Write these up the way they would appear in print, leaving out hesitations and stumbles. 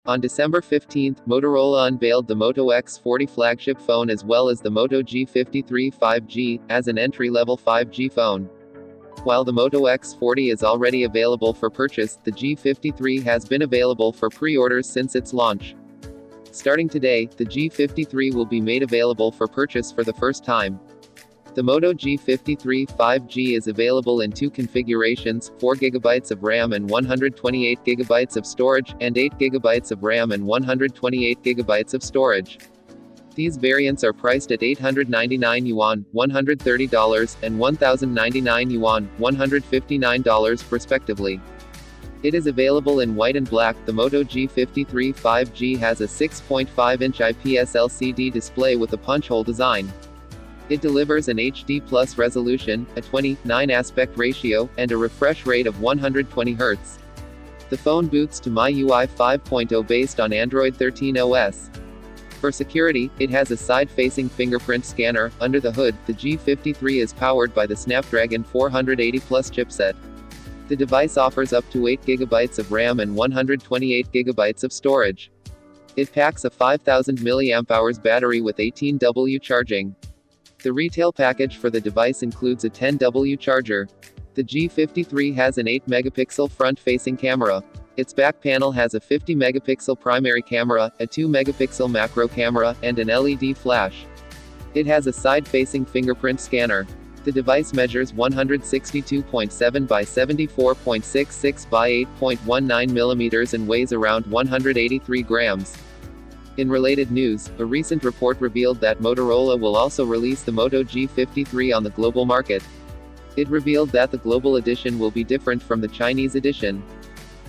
On December 15, Motorola unveiled the Moto X40 flagship phone as well as the Moto G53 5G, as an entry-level 5G phone. While the Moto X40 is already available for purchase, the G53 has been available for pre-orders since its launch. Starting today, the G53 will be made available for purchase for the first time. The Moto G53 5G is available in two configurations, 4GB of RAM and 128GB of storage, and 8GB of RAM and 128GB of storage. These variants are priced at 899 yuan, $130, and 1099 yuan, $159, respectively. It is available in white and black. The Moto G53 5G has a 6.5-inch IPS LCD display with a punch-hole design. It delivers an HD+ resolution, a 20:9 aspect ratio, and a refresh rate of 120 Hz. The phone boots to MIUI 5.0 based on Android 13 OS. For security, it has a side-facing fingerprint scanner. Under the hood, the G53 is powered by the Snapdragon 480 Plus chipset. The device offers up to 8GB of RAM and 128GB of storage. It packs a 5000 mAh battery with 18W charging. The retail package for the device includes a 10W charger. The G53 has an 8-megapixel front-facing camera. Its back panel has a 50-megapixel primary camera, a 2-megapixel macro camera, and an LED flash. It has a side-facing fingerprint scanner. The device measures 162.7 by 74.66 by 8.19 millimeters and weighs around 183 grams. In related news, a recent report revealed that Motorola will also release the Moto G53 on the global market. It revealed that the global edition will be different from the Chinese edition.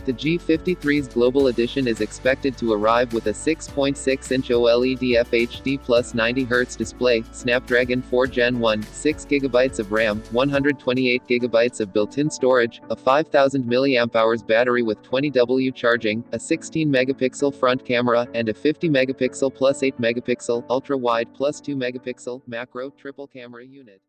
The G53's global edition is expected to arrive with a 6.6-inch OLED FHD plus 90 Hz display, Snapdragon 4 Gen 1, 6GB of RAM, 128GB of built-in storage, a 5000 mAh battery with 20W charging, a 16-megapixel front camera, and a 50-megapixel plus 8-megapixel, ultra-wide plus 2-megapixel, macro triple camera unit.